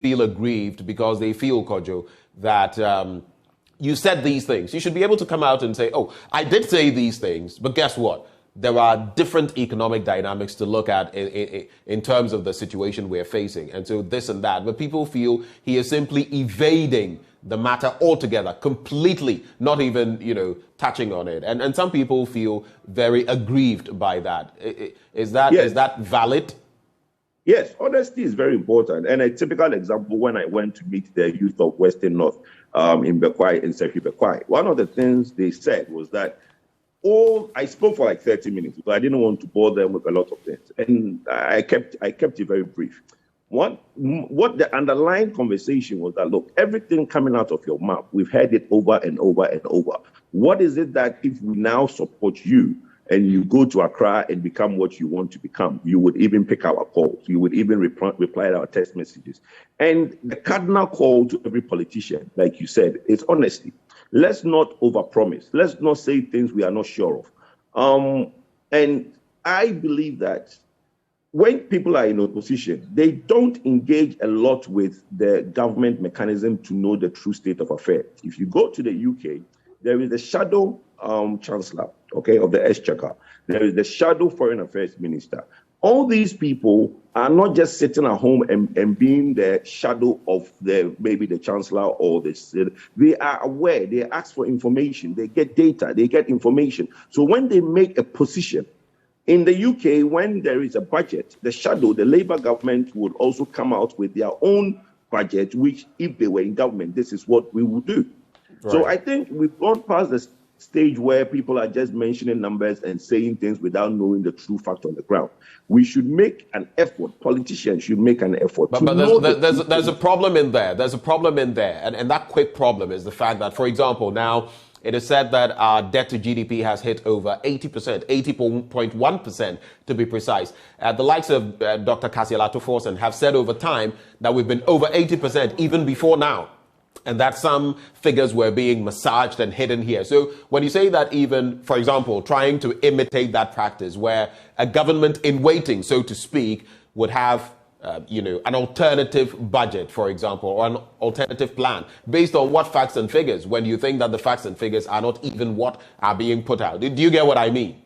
feel aggrieved because they feel, Kojo, that you said these things. You should be able to come out and say, oh, I did say these things, but guess what? There are different economic dynamics to look at in terms of the situation we're facing. And so this and that. But people feel he is simply evading the matter altogether, completely, not even, touching on it. And some people feel very aggrieved by that. Is that valid? Yes, honesty is very important. And a typical example, when I went to meet the youth of Western North in Bekwai, in Sefi Bekwai, one of the things they said was that I spoke for like 30 minutes, but I didn't want to bore them with a lot of things. And I kept it very brief. What the underlying conversation was that, look, everything coming out of your mouth, we've heard it over and over and over. What is it that if we now support you and you go to Accra and become what you want to become, you would even pick our calls, you would even reply to our text messages? And the cardinal call to every politician, like you said, is honesty. Let's not overpromise. Let's not say things we are not sure of. And I believe that when people are in opposition, they don't engage a lot with the government mechanism to know the true state of affairs. If you go to the UK, there is the shadow chancellor, of the Exchequer. There is the shadow foreign affairs minister. All these people are not just sitting at home and being the shadow of maybe the chancellor or the. They are aware. They ask for information. They get data. They get information. So when they make a position, in the UK, when there is a budget, the shadow, the Labour government, would also come out with their own budget, which, if they were in government, this is what we would do. Right. So I think we've gone past the stage where people are just mentioning numbers and saying things without knowing the true fact on the ground. We should make an effort. Politicians should make an effort. But there's a problem in there. There's a problem in there. And that quick problem is the fact that, for example, now, it is said that our debt to GDP has hit over 80%, 80.1% to be precise. The likes of Dr. Kasialato Forson have said over time that we've been over 80% even before now, and that some figures were being massaged and hidden here. So when you say that, even, for example, trying to imitate that practice where a government in waiting, so to speak, would have an alternative budget, for example, or an alternative plan based on what facts and figures, when you think that the facts and figures are not even what are being put out. Do you get what I mean?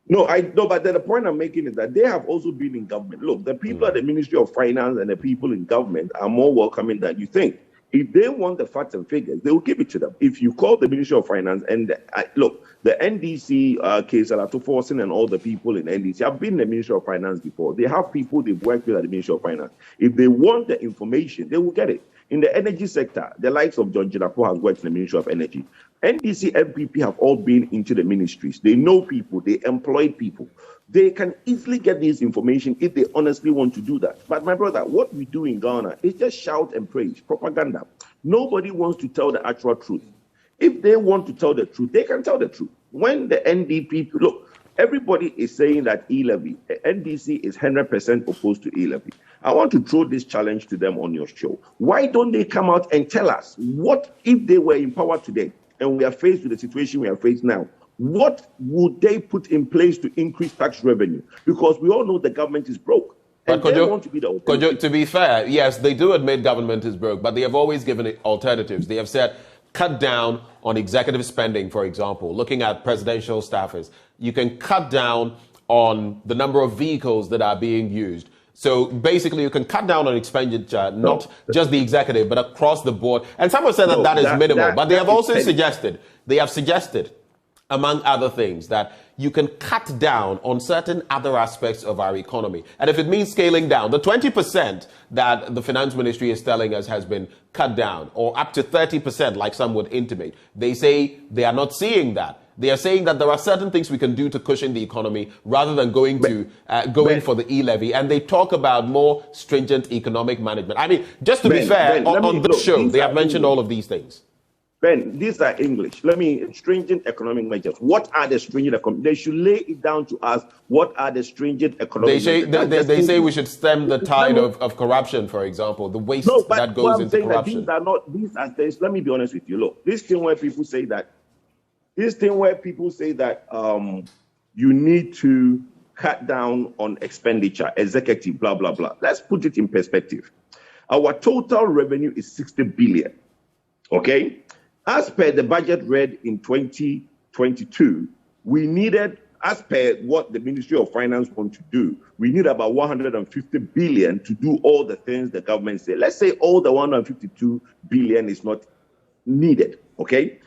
No, but then the point I'm making is that they have also been in government. Look, the people at the Ministry of Finance and the people in government are more welcoming than you think. If they want the facts and figures, they will give it to them. If you call the Ministry of Finance and the NDC case, Alato Forson and all the people in NDC have been in the Ministry of Finance before. They have people they've worked with at the Ministry of Finance. If they want the information, they will get it. In the energy sector, the likes of John Jinapo has worked in the Ministry of Energy. NDC, MPP have all been into the ministries. They know people. They employ people. They can easily get this information if they honestly want to do that. But my brother, what we do in Ghana is just shout and praise, propaganda. Nobody wants to tell the actual truth. If they want to tell the truth, they can tell the truth. When the NDP, look, everybody is saying that e-levy, NDC is 100% opposed to e-levy. I want to throw this challenge to them on your show. Why don't they come out and tell us what if they were in power today and we are faced with the situation we are faced now? What would they put in place to increase tax revenue? Because we all know the government is broke. And they want to be the alternative. To be fair, yes, they do admit government is broke, but they have always given it alternatives. They have said, cut down on executive spending, for example, looking at presidential staffers. You can cut down on the number of vehicles that are being used. So basically, you can cut down on expenditure, not just the executive, but across the board. And some have said that is minimal, but they have also suggested, among other things, that you can cut down on certain other aspects of our economy. And if it means scaling down, the 20% that the finance ministry is telling us has been cut down, or up to 30%, like some would intimate, they say they are not seeing that. They are saying that there are certain things we can do to cushion the economy rather than going for the e-levy. And they talk about more stringent economic management. I mean, just to be fair, on this show, they have mentioned all of these things. Ben, these are English. Stringent economic measures. What are the stringent economic? They should lay it down to us. What are the stringent economic measures? They say we should stem the tide of corruption, for example, the waste that goes into corruption. These are things, let me be honest with you. Look, this thing where people say that you need to cut down on expenditure, executive, blah, blah, blah. Let's put it in perspective. Our total revenue is 60 billion. Okay? As per the budget read in 2022, we needed, as per what the Ministry of Finance want to do, we need about 150 billion to do all the things the government said. Let's say all the 152 billion is not needed, okay?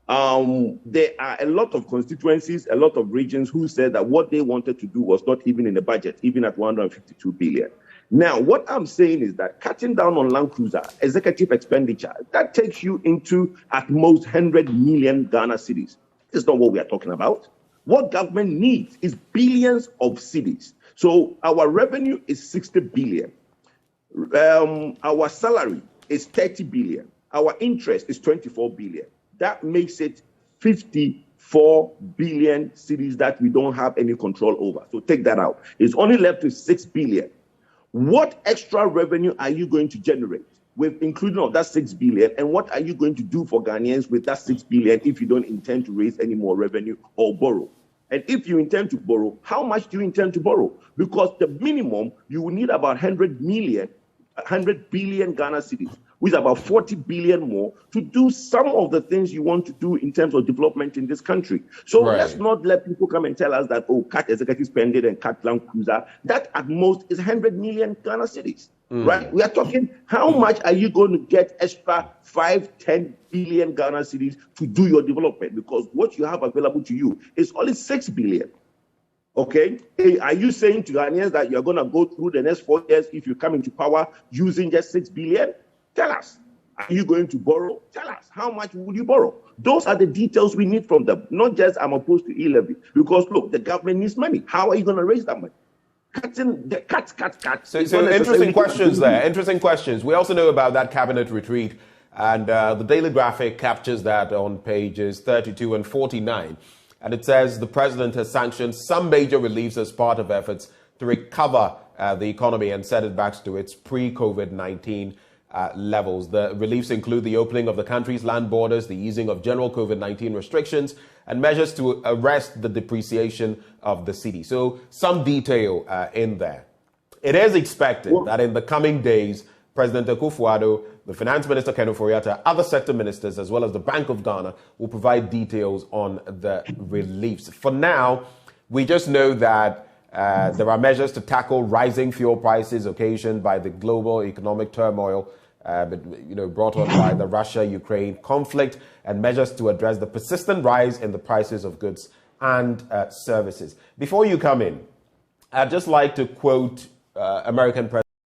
There are a lot of constituencies, a lot of regions who said that what they wanted to do was not even in the budget, even at 152 billion. Now, what I'm saying is that cutting down on Land Cruiser executive expenditure, that takes you into at most 100 million Ghana cedis. This is not what we are talking about. What government needs is billions of cedis. So our revenue is 60 billion. Our salary is 30 billion. Our interest is 24 billion. That makes it 54 billion cedis that we don't have any control over. So take that out. It's only left with 6 billion. What extra revenue are you going to generate with including of that 6 billion? And what are you going to do for Ghanaians with that 6 billion if you don't intend to raise any more revenue or borrow? And if you intend to borrow, how much do you intend to borrow? Because the minimum, you will need about 100 billion Ghana cedis, with about 40 billion more to do some of the things you want to do in terms of development in this country. So let's not let people come and tell us that, oh, cut executive spending and cut Land Cruiser. That at most is 100 million Ghana cedis, right? We are talking, how much are you going to get extra 5-10 billion Ghana cedis to do your development? Because what you have available to you is only 6 billion. Okay, hey, are you saying to Ghanaians that you're going to go through the next 4 years if you come into power using just 6 billion? Tell us. Are you going to borrow? Tell us. How much would you borrow? Those are the details we need from them. Not just I'm opposed to e-levy. Because look, the government needs money. How are you going to raise that money? Cutting the cut. So interesting questions there. Interesting questions. We also know about that cabinet retreat, and the Daily Graphic captures that on pages 32 and 49. And it says the president has sanctioned some major reliefs as part of efforts to recover the economy and set it back to its pre-COVID-19 levels. The reliefs include the opening of the country's land borders, the easing of general COVID-19 restrictions, and measures to arrest the depreciation of the cedi. So some detail in there. It is expected that in the coming days, President Akufo-Addo, the Finance Minister Ken Ofori-Atta, other sector ministers, as well as the Bank of Ghana, will provide details on the reliefs. For now, we just know that there are measures to tackle rising fuel prices occasioned by the global economic turmoil, brought on by the Russia-Ukraine conflict, and measures to address the persistent rise in the prices of goods and services. Before you come in, I'd just like to quote American President